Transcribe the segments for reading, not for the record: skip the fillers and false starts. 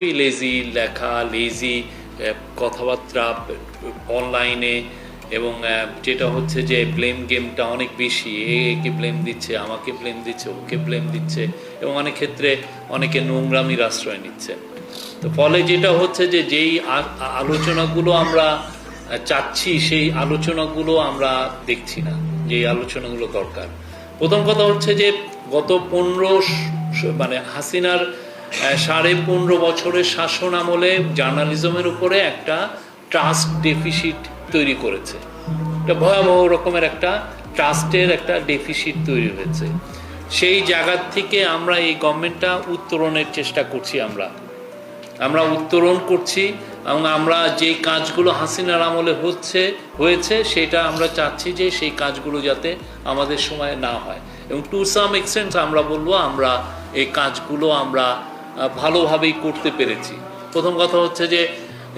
Lazy লেখা, lazy কথাবার্তা অনলাইনে, এবং যেটা হচ্ছে যে ব্লেম গেমটা অনেক বেশি। একে ব্লেম দিচ্ছে, আমাকে ব্লেম দিচ্ছে, ওকে ব্লেম দিচ্ছে, এবং অনেক ক্ষেত্রে অনেকে নোংরামির আশ্রয় নিচ্ছে। তো ফলে যেটা হচ্ছে যে যেই আলোচনাগুলো আমরা চাচ্ছি সেই আলোচনাগুলো আমরা দেখছি না, যেই আলোচনাগুলো দরকার। প্রথম কথা হচ্ছে যে গত 15 মানে হাসিনার 15.5 বছরের শাসন আমলে জার্নালিজমের উপরে একটা ট্রাস্ট ডেফিসিট তৈরি করেছে। একটা ভয়াবহ রকমের একটা ট্রাস্টের একটা ডেফিসিট তৈরি হয়েছে। সেই জায়গা থেকে আমরা এই গভর্নমেন্টটা উত্তরণের চেষ্টা করছি। আমরা উত্তরণ করছি, এবং আমরা যেই কাজগুলো হাসিনার আমলে হয়েছে সেটা আমরা চাচ্ছি যে সেই কাজগুলো যাতে আমাদের সময় না হয়, এবং টু সাম এক্সটেন্ট আমরা বলবো আমরা এই কাজগুলো আমরা ভালোভাবেই করতে পেরেছি। প্রথম কথা হচ্ছে যে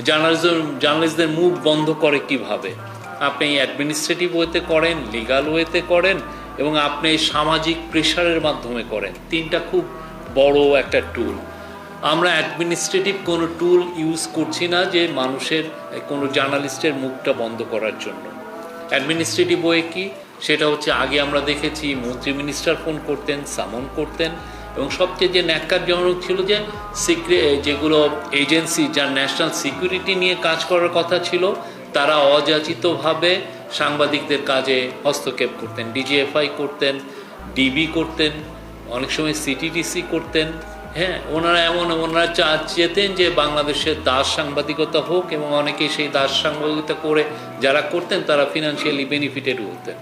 জার্নালিস্টদের মুখ বন্ধ করে কিভাবে। আপনি অ্যাডমিনিস্ট্রেটিভ ওয়েতে করেন, লিগাল ওয়েতে করেন, এবং আপনি সামাজিক প্রেশারের মাধ্যমে করেন। তিনটা খুব বড় একটা টুল। আমরা অ্যাডমিনিস্ট্রেটিভ কোনো টুল ইউজ করছি না যে মানুষের কোনো জার্নালিস্টের মুখটা বন্ধ করার জন্য। অ্যাডমিনিস্ট্রেটিভ ওয়ে কি, সেটা হচ্ছে আগে আমরা দেখেছি মন্ত্রী মিনিস্টার ফোন করতেন, সামন করতেন, এবং সবচেয়ে যে ন্যাক্কারজনক ছিল যে যেগুলো এজেন্সি যার ন্যাশনাল সিকিউরিটি নিয়ে কাজ করার কথা ছিল তারা অযাচিতভাবে সাংবাদিকদের কাজে হস্তক্ষেপ করতেন। ডিজিএফআই করতেন, ডিবি করতেন, অনেক সময় সিটিডিসি করতেন। হ্যাঁ, ওনারা চেতেন যে বাংলাদেশের দাস সাংবাদিকতা হোক, এবং অনেকেই সেই দাস সাংবাদিকতা করে যারা করতেন তারা ফিনান্সিয়ালি বেনিফিটেড হতেন।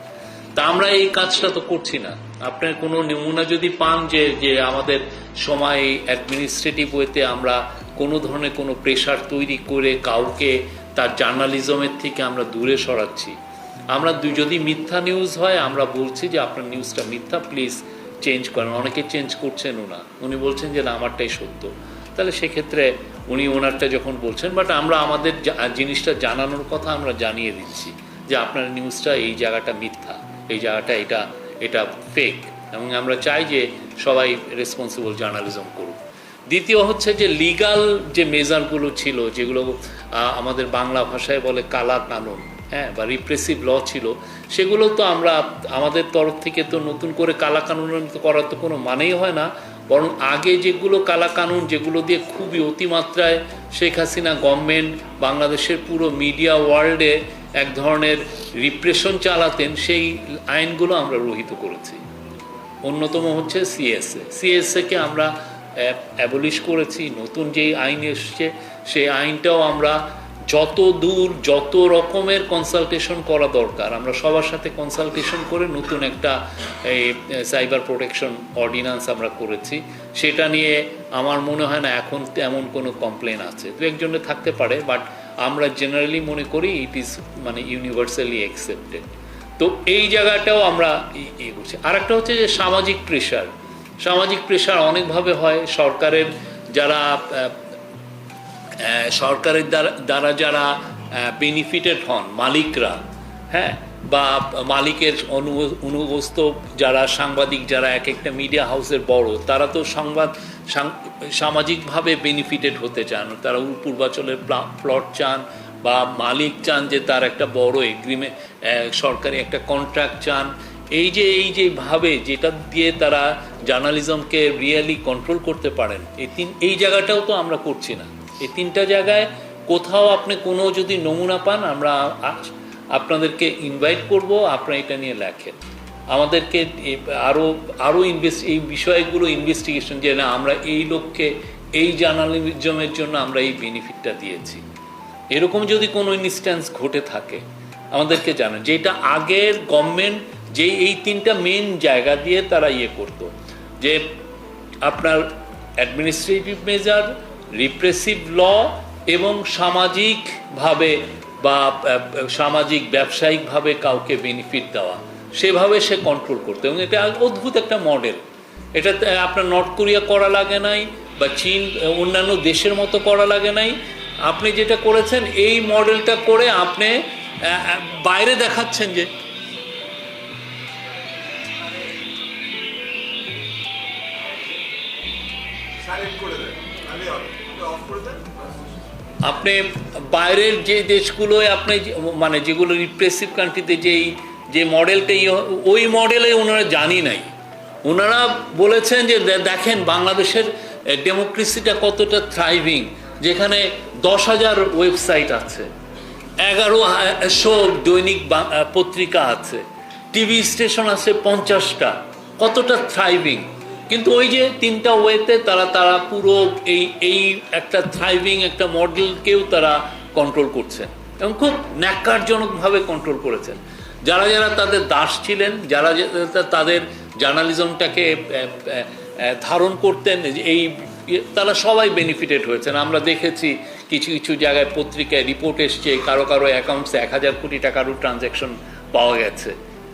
তা আমরা এই কাজটা তো করছি না। আপনার কোনো নমুনা যদি পান যে আমাদের সময় অ্যাডমিনিস্ট্রেটিভ ওয়েতে আমরা কোনো ধরনের কোনো প্রেশার তৈরি করে কাউকে তার জার্নালিজমের থেকে আমরা দূরে সরাচ্ছি। আমরা যদি মিথ্যা নিউজ হয় আমরা বলছি যে আপনার নিউজটা মিথ্যা, প্লিজ চেঞ্জ করেন। অনেকে চেঞ্জ করছেনও না, উনি বলছেন যে না আমারটাই সত্য। তাহলে সেক্ষেত্রে উনি ওনারটা যখন বলছেন, বাট আমরা আমাদের জিনিসটা জানানোর কথা আমরা জানিয়ে দিচ্ছি যে আপনার নিউজটা এই জায়গাটা মিথ্যা, এই জায়গাটা এটা ফেক, এবং আমরা চাই যে সবাই রেসপন্সিবল জার্নালিজম করুক। দ্বিতীয় হচ্ছে যে লিগাল যে মেজারগুলো ছিল, যেগুলো আমাদের বাংলা ভাষায় বলে কালা কানুন, হ্যাঁ, বা রিপ্রেসিভ ল ছিল, সেগুলো তো আমরা আমাদের তরফ থেকে তো নতুন করে কালা কানুন করার তো কোনো মানেই হয় না। বরং আগে যেগুলো কালা কানুন, যেগুলো দিয়ে খুবই অতিমাত্রায় শেখ হাসিনা গভর্নমেন্ট বাংলাদেশের পুরো মিডিয়া ওয়ার্ল্ডে এক ধরনের রিপ্রেশন চালাতেন, সেই আইনগুলো আমরা রহিত করেছি। অন্যতম হচ্ছে সিএসএকে আমরা অ্যাবলিশ করেছি। নতুন যেই আইন এসছে সেই আইনটাও আমরা যত রকমের কনসালটেশন করা দরকার আমরা সবার সাথে কনসালটেশন করে নতুন একটা এই সাইবার প্রোটেকশন অর্ডিন্যান্স আমরা করেছি। সেটা নিয়ে আমার মনে হয় না এখন এমন কোনো কমপ্লেন আছে, দু একজনে থাকতে পারে, বাট আমরা জেনারেলি মনে করি ইট ইজ মানে ইউনিভার্সালি অ্যাকসেপ্টেড। তো এই জায়গাটাও আমরা ইয়ে করছি। আর একটা হচ্ছে যে সামাজিক প্রেশার অনেকভাবে হয়। সরকারের দ্বারা যারা বেনিফিটেড হন মালিকরা, হ্যাঁ, বা মালিকের অনুগস্ত যারা সাংবাদিক, যারা এক একটা মিডিয়া হাউসের বড়, তারা তো সামাজিকভাবে বেনিফিটেড হতে চান। তারা পূর্বাচলের প্লট চান, বা মালিক চান যে তার একটা বড় এগ্রিমেন্ট, সরকারি একটা কন্ট্রাক্ট চান। এই যে ভাবে যেটা দিয়ে তারা জার্নালিজমকে রিয়েলি কন্ট্রোল করতে পারেন, এই জায়গাটাও তো আমরা করছি না। এই তিনটা জায়গায় কোথাও আপনি কোনো যদি নমুনা পান আমরা আপনাদেরকে ইনভাইট করব, আপনারা এটা নিয়ে লেখেন, আমাদেরকে আরও এই বিষয়গুলো ইনভেস্টিগেশন, যে না আমরা এই লোককে এই জার্নালিজমের জন্য আমরা এই বেনিফিটটা দিয়েছি। এরকম যদি কোনো ইনস্ট্যান্স ঘটে থাকে আমাদেরকে জানান, যেটা আগের গভর্নমেন্ট যে এই তিনটা মেন জায়গা দিয়ে তারা ইয়ে করতো, যে আপনার অ্যাডমিনিস্ট্রেটিভ মেজার, রিপ্রেসিভ ল, এবং সামাজিকভাবে বা সামাজিক ব্যবসায়িকভাবে কাউকে বেনিফিট দেওয়া, সেভাবে সে কন্ট্রোল করতো। এবং এটা অদ্ভুত একটা মডেল। এটা আপনার নর্থ কোরিয়া করা লাগে নাই, বা চীন অন্যান্য দেশের মতো করা লাগে নাই। আপনি যেটা করেছেন এই মডেলটা করে আপনি বাইরে দেখাচ্ছেন যে সাইলেন্ট করে দেয়, অফ করে আপনি বাইরের যে দেশগুলোয় আপনি মানে যেগুলো রিপ্রেসিভ কান্ট্রিতে যে মডেলটাই ওই মডেলে ওনারা জানি নাই। ওনারা বলেছেন যে দেখেন বাংলাদেশের ডেমোক্রেসিটা কতটা থ্রাইভিং, যেখানে 10,000 ওয়েবসাইট আছে, 1100 দৈনিক পত্রিকা আছে, টিভি স্টেশন আছে 50টা, কতটা থ্রাইভিং। কিন্তু ওই যে 3টা ওয়েতে তারা পুরো এই একটা থ্রাইভিং একটা মডেলকেও তারা কন্ট্রোল করছেন এবং খুব ন্যাক্কারজনকভাবে কন্ট্রোল করেছেন। যারা যারা তাদের দাস ছিলেন, যারা তাদের জার্নালিজমটাকে ধারণ করতেন, তারা সবাই বেনিফিটেড হয়েছেন। আমরা দেখেছি কিছু কিছু জায়গায় পত্রিকায় রিপোর্ট এসছে কারো অ্যাকাউন্টসে 1000 কোটি টাকারও ট্রানজ্যাকশন পাওয়া গেছে,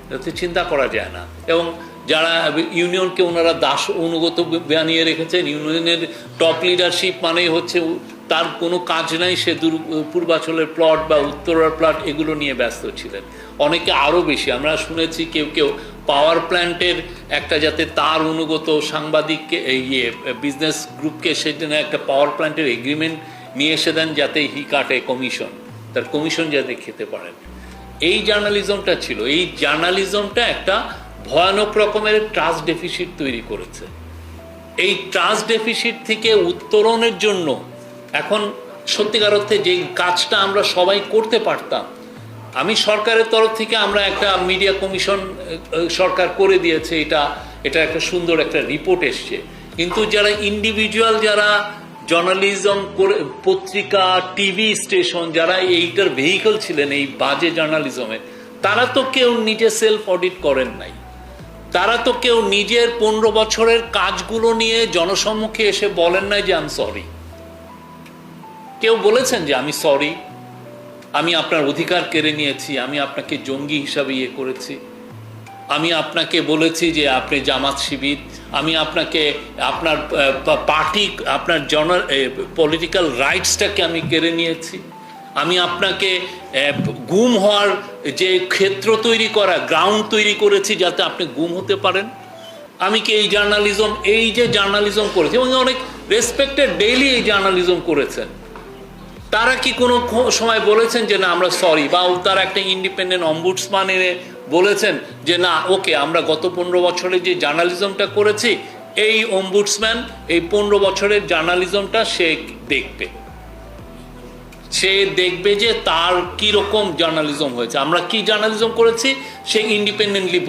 যাতে চিন্তা করা যায় না। এবং যারা ইউনিয়নকে ওনারা দাস অনুগত বানিয়ে রেখেছেন, ইউনিয়নের টপ লিডারশিপ মানেই হচ্ছে তার কোনো কাজ নাই, সে পূর্বাঞ্চলের প্লট বা উত্তরার প্লট এগুলো নিয়ে ব্যস্ত ছিলেন। অনেকে আরও বেশি, আমরা শুনেছি কেউ পাওয়ার প্ল্যান্টের একটা যাতে তার অনুগত সাংবাদিককে বিজনেস গ্রুপকে সেদিনে একটা পাওয়ার প্ল্যান্টের এগ্রিমেন্ট নিয়ে এসে দেন যাতে হি কাটে কমিশন, তার কমিশন যাতে খেতে পারেন। এই জার্নালিজমটা ছিল, এই জার্নালিজমটা একটা ভয়ানক রকমের ট্রাস্ট ডেফিসিট তৈরি করেছে। এই ট্রাস্ট ডেফিসিট থেকে উত্তরণের জন্য এখন সত্যিকার অর্থে যে কাজটা আমরা সবাই করতে পারতাম, আমি সরকারের তরফ থেকে আমরা একটা মিডিয়া কমিশন সরকার করে দিয়েছে, এটা একটা সুন্দর একটা রিপোর্ট এসছে। কিন্তু যারা ইন্ডিভিজুয়াল, যারা জার্নালিজম করে পত্রিকা টিভি স্টেশন, যারা এইটার ভেহিকল ছিলেন এই বাজে জার্নালিজমের, তারা তো কেউ নিজে সেলফ অডিট করেন নাই। তারা তো কেউ নিজের 15 বছরের কাজগুলো নিয়ে জনসম্মুখে এসে বলেন নাই যে আমি সরি। কেউ বলেছেন যে আমি সরি, আমি আপনার অধিকার কেড়ে নিয়েছি, আমি আপনাকে জঙ্গি হিসাবে করেছি, আমি আপনাকে বলেছি যে আপনি জামাত শিবির, আমি আপনাকে আপনার পার্টি আপনার পলিটিক্যাল রাইটসটাকে আমি কেড়ে নিয়েছি, আমি আপনাকে গুম হওয়ার যে ক্ষেত্র তৈরি করা, গ্রাউন্ড তৈরি করেছি যাতে আপনি গুম হতে পারেন। আমি কি এই যে জার্নালিজম করেছি, এবং অনেক রেসপেক্টেড ডেইলি এই জার্নালিজম করেছেন, তারা কি কোনো সময় বলেছেন যে না আমরা সরি, বা তারা একটা ইন্ডিপেন্ডেন্ট অম্বুডসম্যান এনে বলেছেন যে না ওকে আমরা গত 15 বছরে যে জার্নালিজমটা করেছি, এই অম্বুডসম্যান এই 15 বছরের জার্নালিজমটা সে দেখবে যে তার কি রকম জার্নালিজম হয়েছে, আমরা কি জার্নালিজম করেছি সে ইন্ডিপেন্ডেন্টলি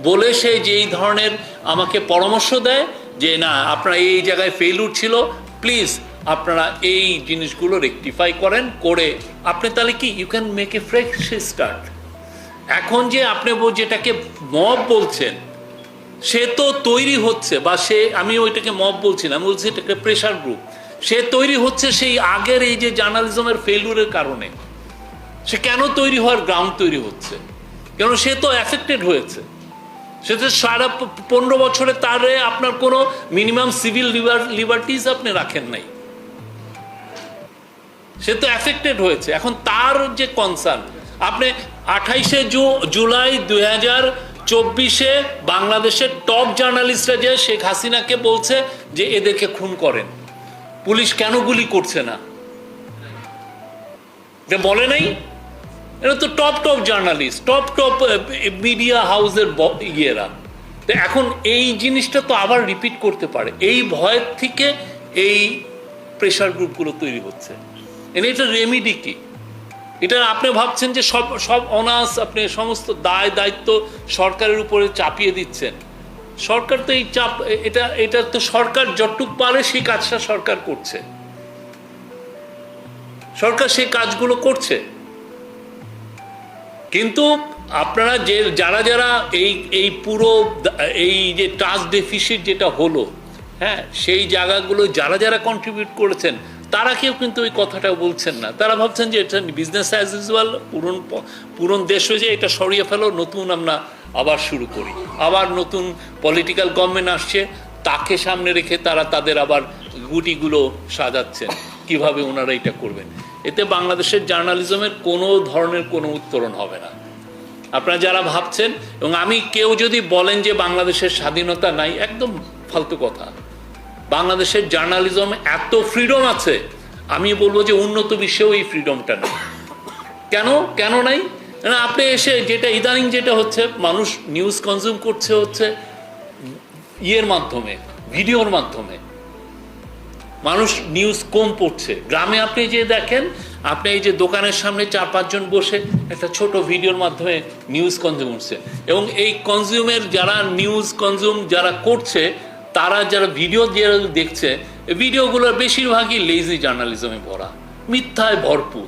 বলে সে যেই ধরনের আমাকে পরামর্শ দেয় যে না আপনারা এই জায়গায় ফেইলিউর ছিল, প্লিজ আপনারা এই জিনিসগুলো রেকটিফাই করে আপনি তাহলে কি you can make a fresh start. এখন যে আপনি যেটাকে মব বলছেন, সে তো তৈরি হচ্ছে, বা আমি ওইটাকে মব বলছি না, আমি বলছি এটাকে প্রেশার গ্রুপ, সে তৈরি হচ্ছে সেই আগের এই যে জার্নালিজমের ফেইলিউরের কারণে। সে কেন তৈরি হওয়ার গ্রাউন্ড তৈরি হচ্ছে, কেন সে তো অ্যাফেক্টেড হয়েছে, সে তো সারা 15 বছরে তারে আপনার কোনো মিনিমাম সিভিল লিবার্টিস আপনি রাখেন নাই, সে তো অ্যাফেক্টেড হয়েছে। এখন তার যে কনসার্ন, আপনি 28শে জুলাই 2024 বাংলাদেশের টপ জার্নালিস্টরা যে শেখ হাসিনাকে বলছে যে এদেরকে খুন করেন, পুলিশ কেন গুলি করছে না, এটা বলে নাই? এটা তো টপ জার্নালিস্ট, টপ মিডিয়া হাউসের ইয়েরা। তো এখন এই জিনিসটা তো আবার রিপিট করতে পারে, এই ভয়ের থেকে এই প্রেশার গ্রুপগুলো তৈরি হচ্ছে। এটা রেমিডি কি? এটা আপনি ভাবছেন যে সব অনার্স আপনি সমস্ত দায়িত্ব সরকারের উপরে চাপিয়ে দিচ্ছেন। সরকার তো এই চাপ, এটা তো সরকার যতটুক পারে সেই কাজটা সরকার করছে, সরকার সেই কাজগুলো করছে। কিন্তু আপনারা যারা এই পুরো এই যে ট্রাস্ট ডেফিসিট যেটা হলো, হ্যাঁ, সেই জায়গাগুলো যারা কন্ট্রিবিউট করেছেন তারা কেউ কিন্তু ওই কথাটা বলছেন না। তারা ভাবছেন যে এটা বিজনেস অ্যাজ ইউজুয়াল, পুরন দেশ হয়ে যায়, এটা সরিয়ে ফেলো, নতুন আমরা আবার শুরু করি, আবার নতুন পলিটিক্যাল গভর্নমেন্ট আসছে, তাকে সামনে রেখে তারা তাদের আবার গুটিগুলো সাজাচ্ছেন কিভাবে ওনারা এটা করবেন। এতে বাংলাদেশের জার্নালিজমের কোনো ধরনের কোনো উত্তরণ হবে না। আপনারা যারা ভাবছেন, এবং কেউ যদি বলেন যে বাংলাদেশের স্বাধীনতা নাই, একদম ফালতু কথা। বাংলাদেশের জার্নালিজমে এত ফ্রিডম আছে, আমি বলবো যে উন্নত বিশ্বেও এই ফ্রিডমটা নেই। কেন নাই? না, আপনি এসে যেটা ইদানিং যেটা হচ্ছে, মানুষ নিউজ কনজিউম করছে হচ্ছে ইয়ের মাধ্যমে, ভিডিওর মাধ্যমে। মানুষ নিউজ কম পড়ছে। গ্রামে আপনি যে দেখেন, আপনি এই যে দোকানের সামনে 4-5 জন বসে একটা ছোট ভিডিওর মাধ্যমে নিউজ কনজিউম করছে, এবং এই কনজিউমের যারা নিউজ কনজিউম যারা করছে, তারা যারা ভিডিও যারা দেখছে, ভিডিওগুলোর বেশিরভাগই লেজি জার্নালিজমে ভরা, মিথ্যায় ভরপুর।